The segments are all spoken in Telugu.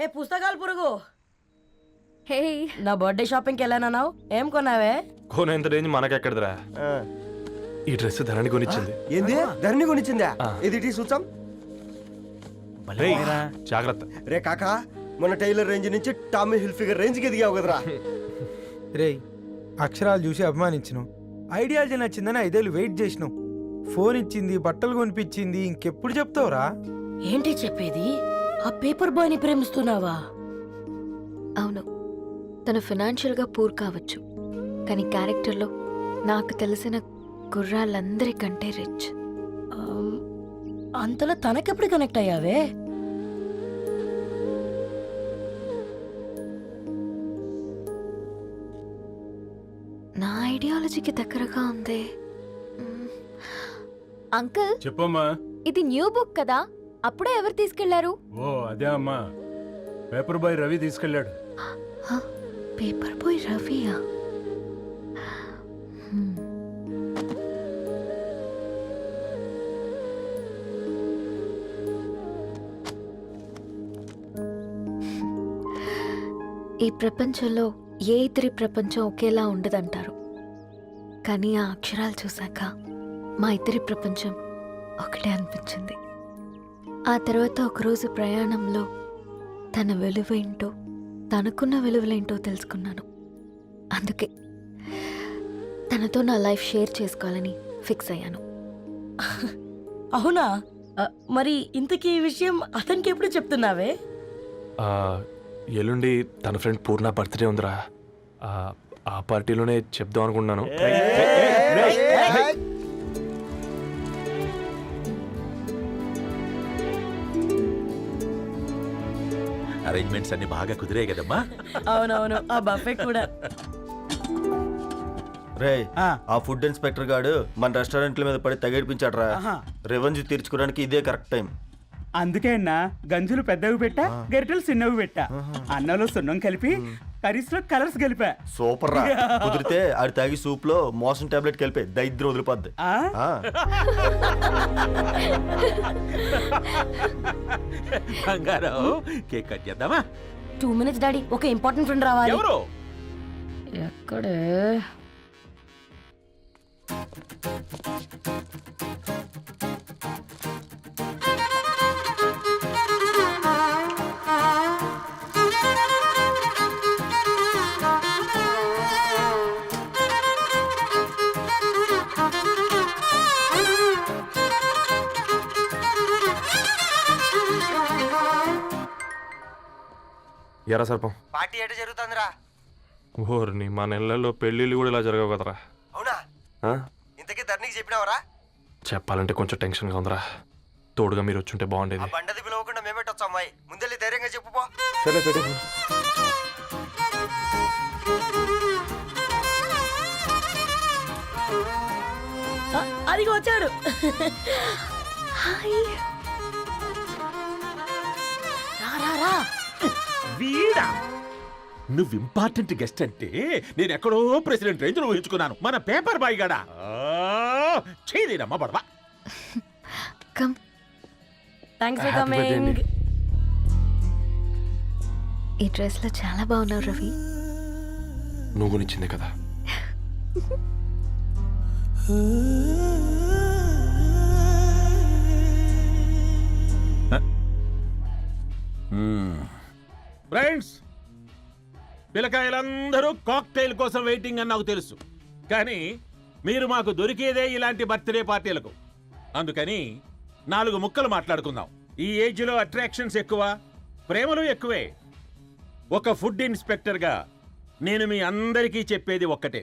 హే పుస్తకాలు పురుగు, హే నా బర్త్డే షాపింగ్కి వెళ్ళానన్నావు, ఏం కొన్నావే? కొనేంత రేంజ్ మనకెక్కడదిరా. ఈ డ్రెస్ ధరణి కొనిచ్చింది. ఏంది ధరణి కొనిచ్చిందా? ఇది చూసాం. రేయ్, జాగ్రత్త. రే కాకా, మన టైలర్ రేంజ్ నుంచి టామీ హిల్ఫిగర్ రేంజ్ కి ఎదిగావు కదరా. రేయ్, అక్షరాలు చూసి అభిమానించను, ఐడియాలజీ నచ్చిందని 5 ఏళ్ళు వెయిట్ చేసినావు. ఫోన్ ఇచ్చింది, బట్టలు కొనిపించింది, ఇంకెప్పుడు చెప్తావురా? ఏంటి చెప్పేది? ఆ పేపర్ బాయ్ ని ప్రేమిస్తున్నావా? అవును, తను ఫినాన్షియల్గా పూర్ కావచ్చు, కానీ క్యారెక్టర్లో నాకు తెలిసిన కుర్రాళ్ళందరికంటే రిచ్. అంతలో తనకెప్పుడు కనెక్ట్ అయ్యావే? నా ఐడియాలజీకి దగ్గరగా ఉంది. అంకుల్, చెప్పమ్మా. ఇది న్యూ బుక్ కదా, అప్పుడే ఎవరు తీసుకెళ్లారు? ఓ అదే అమ్మా, పేపర్ బాయ్ రవి తీసుకెళ్ళాడు. పేపర్ బాయ్ రవియా? ఈ ప్రపంచంలో ఏ ఇద్దరి ప్రపంచం ఒకేలా ఉండదంటారు, కానీ ఆ అక్షరాలు చూశాక మా ఇద్దరి ప్రపంచం ఒకటే అనిపించింది. ఆ తర్వాత ఒకరోజు ప్రయాణంలో తన విలువేంటో, తనకున్న విలువలేంటో తెలుసుకున్నాను. అందుకే తనతో నా లైఫ్ షేర్ చేసుకోవాలని ఫిక్స్ అయ్యాను. అవునా? మరి ఇంతకీ ఈ విషయం అతనికి ఎప్పుడు చెప్తున్నావే? ఎల్లుండి తన ఫ్రెండ్ పూర్ణ బర్త్డే ఉందిరా. ఆ పార్టీలోనే చెప్దాం అనుకుంటున్నాను. అరేంజ్మెంట్స్ అన్ని బాగా కుదిరే కదమ్మా. అవునవును, ఆ బఫే కూడా. రే, ఆ ఫుడ్ ఇన్స్పెక్టర్ గాడు మన రెస్టారెంట్ల మీద పడి తగేడిపించాడు రా. రెవెన్యూ తీర్చుకోవడానికి ఇదే కరెక్ట్ టైం. అందుకే అన్న గంజులు పెద్దవి పెట్టా, గరిటెలు చిన్నవి పెట్టా. అన్నంలో సున్నం కలిపి, కర్రీస్ లో కలర్స్ కలిపా. సూపర్ రా. కుదిరితే ఆడి తాగి సూప్ లో మోషన్ టాబ్లెట్ కలిపే దరిద్రం వదిలిపోద్ది. బంగారం, కేక్ కట్ చేద్దామా? 2 minutes డాడీ, ఒక ఇంపార్టెంట్ ఫ్రెండ్ రావాలి. ఎవరు? ఎక్కడే? ఎరా సర్పం, పార్టీ ఎట జరుగుతుందిరా? ఓర్ని మా నెలల్లో పెళ్ళిళ్ళు కూడా ఇలా జరగవు కదరా. అవునా? ఇంతకీ ధరణికి చెప్పినావరా? చెప్పాలంటే కొంచెం టెన్షన్గా ఉందిరా. తోడుగా మీరు వచ్చుంటే బాగుండేది. బండది పిలవకుండా మేమేటొచ్చా అమ్మాయి? ముందెళ్ళి ధైర్యంగా చెప్పుపో. సరే పెట్టు. అదిగో వచ్చాడు. రా. వీడా? నువ్వు ఇంపార్టెంట్ గెస్ట్ అంటే నేను ఎక్కడో ప్రెసిడెంట్ రేంజ్ ఊహించుకున్నాను. మన పేపర్ బాయ్ గడా చేయలేదమ్మా బడవా. కమ్. Thanks for coming. ఈ డ్రెస్ లో చాలా బాగున్నావు రవి. నువ్వు కొనిచ్చిందే కదా. ఫ్రెండ్స్, పిల్లకాయలందరూ కాక్టైల్ కోసం వెయిటింగ్ అని నాకు తెలుసు, కానీ మీరు మాకు దొరికేదే ఇలాంటి బర్త్డే పార్టీలకు. అందుకని 4 ముక్కలు మాట్లాడుకుందాం. ఈ ఏజ్లో అట్రాక్షన్స్ ఎక్కువ, ప్రేమలు ఎక్కువే. ఒక ఫుడ్ ఇన్స్పెక్టర్గా నేను మీ అందరికీ చెప్పేది ఒక్కటే,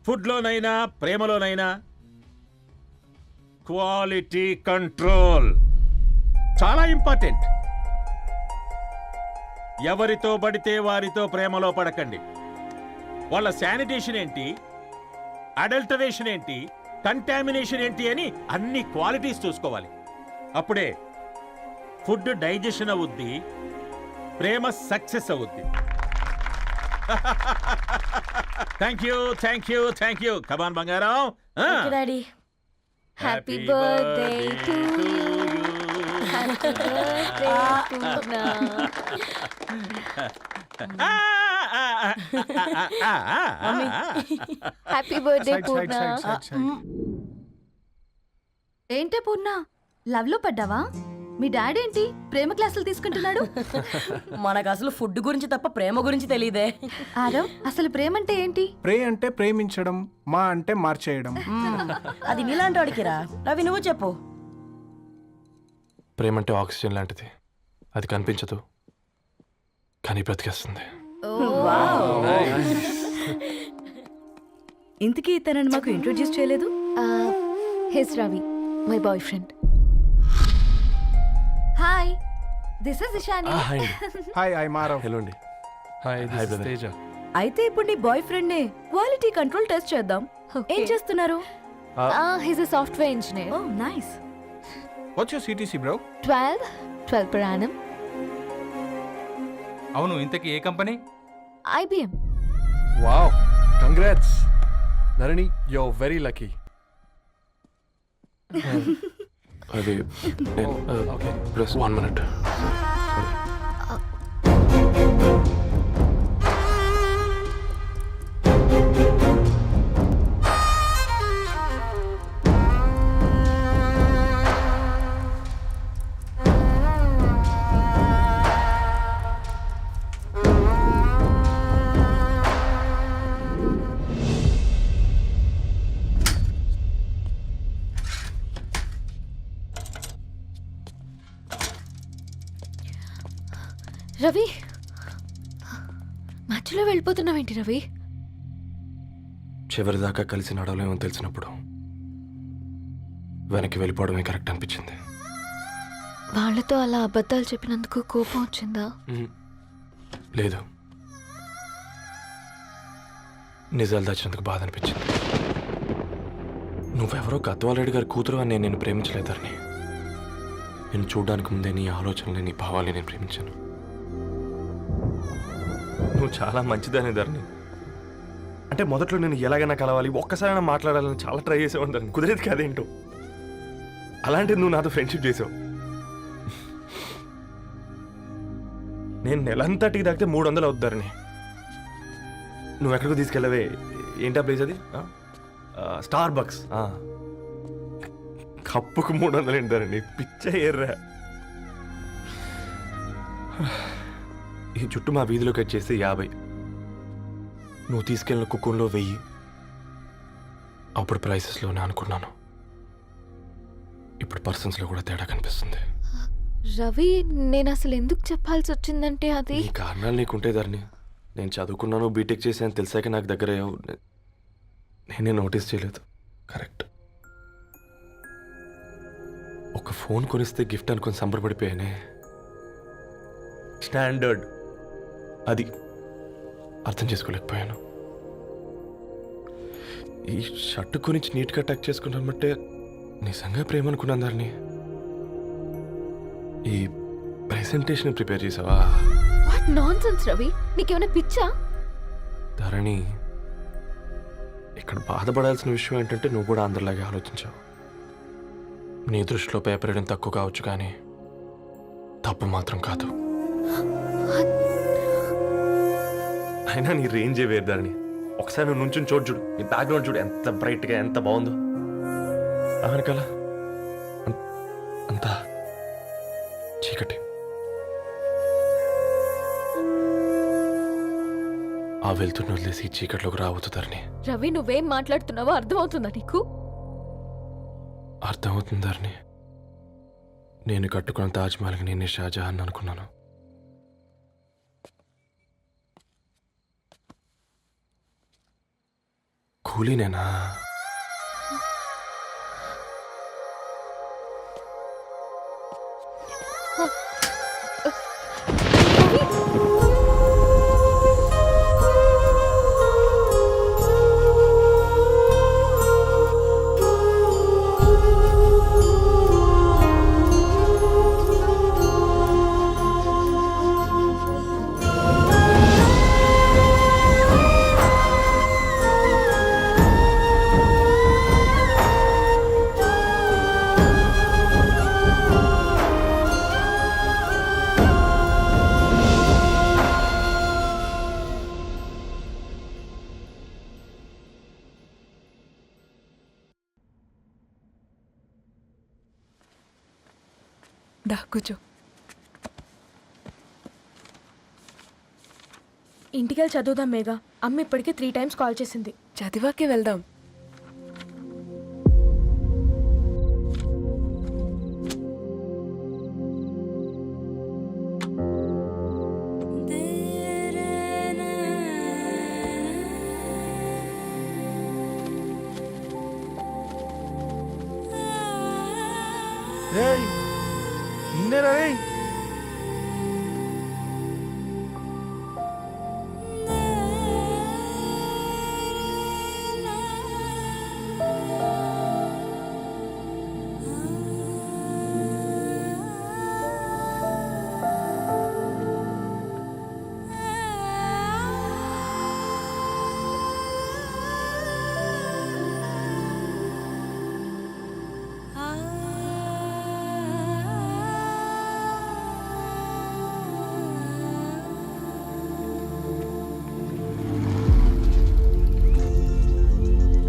ఫుడ్లోనైనా ప్రేమలోనైనా క్వాలిటీ కంట్రోల్ చాలా ఇంపార్టెంట్. ఎవరితో పడితే వారితో ప్రేమలో పడకండి. వాళ్ళ శానిటేషన్ ఏంటి, అడల్టరేషన్ ఏంటి, కంటామినేషన్ ఏంటి అని అన్ని క్వాలిటీస్ చూసుకోవాలి. అప్పుడే ఫుడ్ డైజెషన్ అవుద్ది, ప్రేమ సక్సెస్ అవుద్ది. Thank you. కమాన్ బంగారం. Daddy. Happy birthday to you. Happy birthday Purna. ఏంటే పూర్ణ లవ్ లో పడ్డావా? మీ డాడీ ఏంటి ప్రేమ క్లాసులు తీసుకుంటున్నాడు? మనకు అసలు ఫుడ్ గురించి తప్ప ప్రేమ గురించి తెలియదే. ఆరవ్ అసలు ప్రేమ అంటే ఏంటి? ప్రే అంటే ప్రేమించడం, మా అంటే మార్చేయడం. అది నీలాంటి వాడికిరా. రవి నువ్వు చెప్పు. ప్రేమ అంటే ఆక్సిజన్ లాంటిది. అది కనిపించదు కానీ బ్రతికేస్తుంది. ఇంతకీ తనని మాకు ఇంట్రొడ్యూస్ చేయలేదు. He's Ravi, my boy friend. Hi, this is Ishani. Hi hi, I Maarav. Hello అండి. Hi, hi brother. తేజ. అయితే ఇప్పుడు నీ బాయ్ ఫ్రెండ్ నే క్వాలిటీ కంట్రోల్ టెస్ట్ చేద్దాం. ఏం చేస్తున్నారు? He's a software engineer. Oh nice. What's your CTC bro? 12 per annum. అవును, ఇంతకీ ఏ company? IBM. Wow, congrats Dharani, you are very lucky. అది ఓకే ప్లస్ 1 minute. రవి, మధ్యలో వెళ్ళిపోతున్నావేంటి రవి? చివరిదాకా కలిసి నడవలేమో తెలిసినప్పుడు వెనక్కి వెళ్ళిపోవడమే కరెక్ట్ అనిపించింది. వాళ్ళతో అలా అబద్ధాలు చెప్పినందుకు కోపం వచ్చిందా? లేదు, నిజాలు దాచినందుకు బాధ అనిపించింది. నువ్వెవరో గద్వాలరెడ్డి గారి కూతురు అని నేను ప్రేమించలేదని. నేను చూడడానికి ముందే నీ ఆలోచనలు, నీ భావాలని నేను ప్రేమించాను. నువ్వు చాలా మంచిదనే ధరణి. అంటే మొదట్లో నేను ఎలాగైనా కలవాలి, ఒక్కసారైనా మాట్లాడాలని చాలా ట్రై చేసేవాడిని ధరణి. కుదిరేది కాదేంటో. అలాంటిది నువ్వు నాతో ఫ్రెండ్షిప్ చేసావు. నేను నెలంతటికి తాకితే 300 అవుతారని. నువ్వు ఎక్కడికో తీసుకెళ్ళవే, ఏంటా ప్లేస్ అది? Star bucks. కప్పుకు 300 ఏంటారండి, పిచ్చ ఎర్రా. ఈ చుట్టూ మా వీధిలో కట్ చేస్తే 50. నువ్వు తీసుకెళ్ళిన కుక్కర్లో 1000. అప్పుడు ప్రైసెస్లోనే అనుకున్నాను, ఇప్పుడు పర్సన్స్లో కూడా తేడా కనిపిస్తుంది. రవి, నేను అసలు ఎందుకు చెప్పాల్సి వచ్చిందంటే అది ఈ కారణాలు నీకుంటే ధరణి. నేను చదువుకున్నాను, బీటెక్ చేశాను తెలిసాక నాకు దగ్గర నేనే నోటీస్ చేయలేదు. కరెక్ట్. ఒక ఫోన్ కొనిస్తే గిఫ్ట్ అనుకొని సంబరపడిపోయానే. స్టాండర్డ్ అది అర్థం చేసుకోలేకపోయాను. ఈ షర్ట్ గురించి నీట్గా టచ్ చేసుకున్నామంటే నిజంగా ప్రేమ అనుకున్నాను దాన్ని. ఈ ప్రెజెంటేషన్ ప్రిపేర్ చేసావా? వాట్ నాన్సెన్స్ రవి, నీకేమైనా పిచ్చా? ధరణి, ఇక్కడ బాధపడాల్సిన విషయం ఏంటంటే నువ్వు కూడా అందరిలాగే ఆలోచించావు. నీ దృష్టిలో పేపర్ వేయడం తక్కువ కావచ్చు కానీ తప్పు మాత్రం కాదు. అయినా నీ రేంజే వేరు ధరణి. ఒకసారి నువ్వు నుంచుని చోటు చూడు, నీ బ్యాక్గ్రౌండ్ చూడు ఎంత బ్రైట్గా, ఎంత బాగుందో. వెనకాల అంతా చీకటి. ఆ వెళ్తున్న వదిలేసి ఈ చీకట్లోకి రావద్దుతారని. రవి, నువ్వేం మాట్లాడుతున్నావో అర్థమవుతుందా నీకు? అర్థమవుతుందారని. నేను కట్టుకున్న తాజ్మహల్కి నేనే షాజహాన్ అనుకున్నాను. కూలీనేనా? దా కూర్చో. ఇంటికెళ్ళి చదువుదాం మేఘా. అమ్మ ఇప్పటికే 3 times కాల్ చేసింది. చదివాకే వెళ్దాం. రేయ్ నిన్నేరా రేయ్.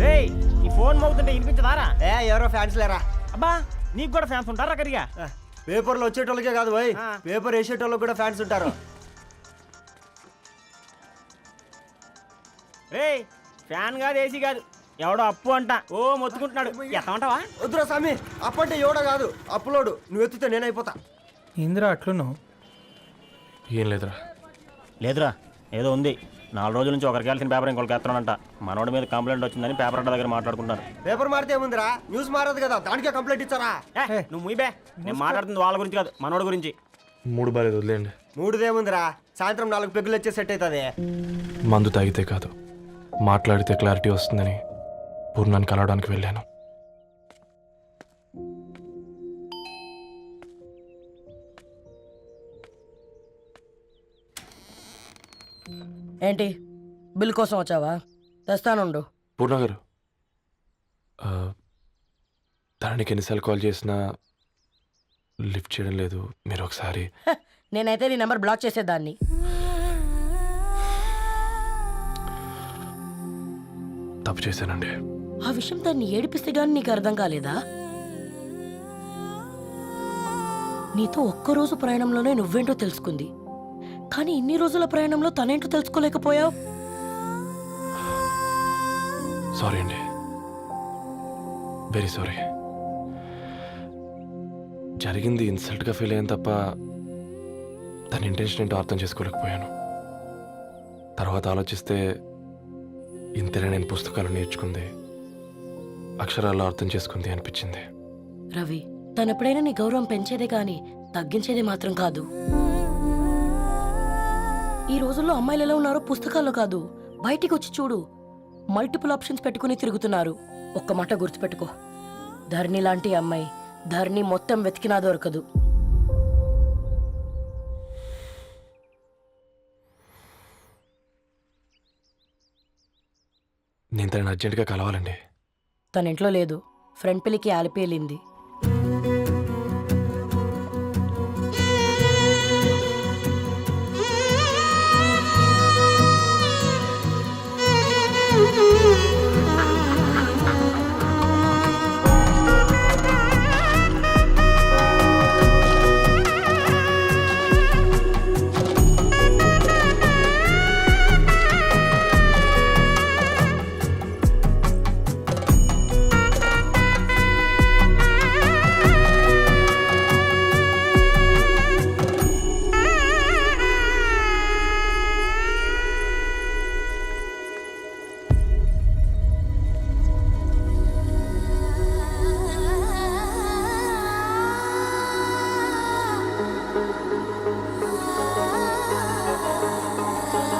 రేయ్ ఈ ఫోన్ మోగుతుంటే వినిపించదారా? ఎవరో ఫ్యాన్స్ లేరా? అబ్బా నీకు కూడా ఫ్యాన్స్ ఉంటారా కరిగా? పేపర్లో వచ్చేటోళ్ళకే కాదు పోయి, ఆ. పేపర్ వేసేటోళ్ళకి కూడా ఫ్యాన్స్ ఉంటారు. రేయ్ ఫ్యాన్ కాదు ఏసీ కాదు, ఎవడో అప్పు అంట ఓ మొత్తుకుంటున్నాడు. ఎత్తమంటావా? వద్దురా స్వామి, అప్పంటే ఎవడో కాదు అప్పులోడు. నువ్వు ఎత్తుతే నేనైపోతా. ఇందిరా అట్లున్నావు. ఏం లేదురా. లేదురా ఏదో ఉంది. 4 రోజుల నుంచి ఒకరికి వెళ్ళిన పేపర్ ఇంకొకరికి ఎత్తానంట. మనోడి మీద కంప్లైంట్ వచ్చిందని పేపర్ అడ్డ దగ్గర మాట్లాడుకుంటారు. పేపర్ మారితే ఏముందిరా, న్యూస్ మారదు కదా, దానికే కంప్లైంట్ ఇచ్చారా? నువ్వు ముయ్యబే, నేను మాట్లాడుతుంది వాళ్ళ గురించి కాదు మనోడి గురించి. మూడు బాలేదు, వదిలేండి. మూడుదేముందిరా, సాయంత్రం 4 పెగ్గులు వచ్చే సెట్ అవుతుంది. మందు తాగితే కాదు, మాట్లాడితే క్లారిటీ వస్తుందని పూర్ణాన్ని కలవడానికి వెళ్ళాను. ఏంటి బిల్ కోసం వచ్చావా? తెస్తానుండు. పూర్ణ గారు, తనకి ఎన్నిసార్లు కాల్ చేసినా లిఫ్ట్ చేయడం లేదు. మీరు ఒకసారి నేనైతే నీ నెంబర్ బ్లాక్ చేసేదాన్ని. తప్పు చేశానండి. ఆ విషయం దాన్ని ఏడిపిస్తే గానీ నీకు అర్థం కాలేదా? నీతో ఒక్కరోజు ప్రయాణంలోనే నువ్వేంటో తెలుసుకుంది, కానీ ఇన్ని రోజుల ప్రయాణంలో తనేంటో తెలుసుకోలేకపోయావు. సారీ అండి, వెరీ సారీ. జరిగింది ఇన్సల్ట్గా ఫీల్ అయ్యాను తప్ప తన ఇంటెన్షన్ ఏంటో అర్థం చేసుకోలేకపోయాను. తర్వాత ఆలోచిస్తే ఇంతనే నేను పుస్తకాలు నేర్చుకుంది, అక్షరాల్లో అర్థం చేసుకుంది అనిపించింది. రవి, తనెప్పుడైనా నీ గౌరవం పెంచేదే కానీ తగ్గించేదే మాత్రం కాదు. ఈ రోజుల్లో అమ్మాయిలు ఎలా ఉన్నారో పుస్తకాల్లో కాదు, బయటికి వచ్చి చూడు. మల్టిపుల్ ఆప్షన్స్ పెట్టుకుని తిరుగుతున్నారు. ఒక్క మాట గుర్తుపెట్టుకో, ధరణి లాంటి అమ్మాయి ధరణి మొత్తం వెతికినా దొరకదు. నేను తనని అర్జెంటుగా కలవాలండి. తన ఇంట్లో లేదు, ఫ్రెండ్ పెళ్ళికి ఆలిపి వెళ్ళింది.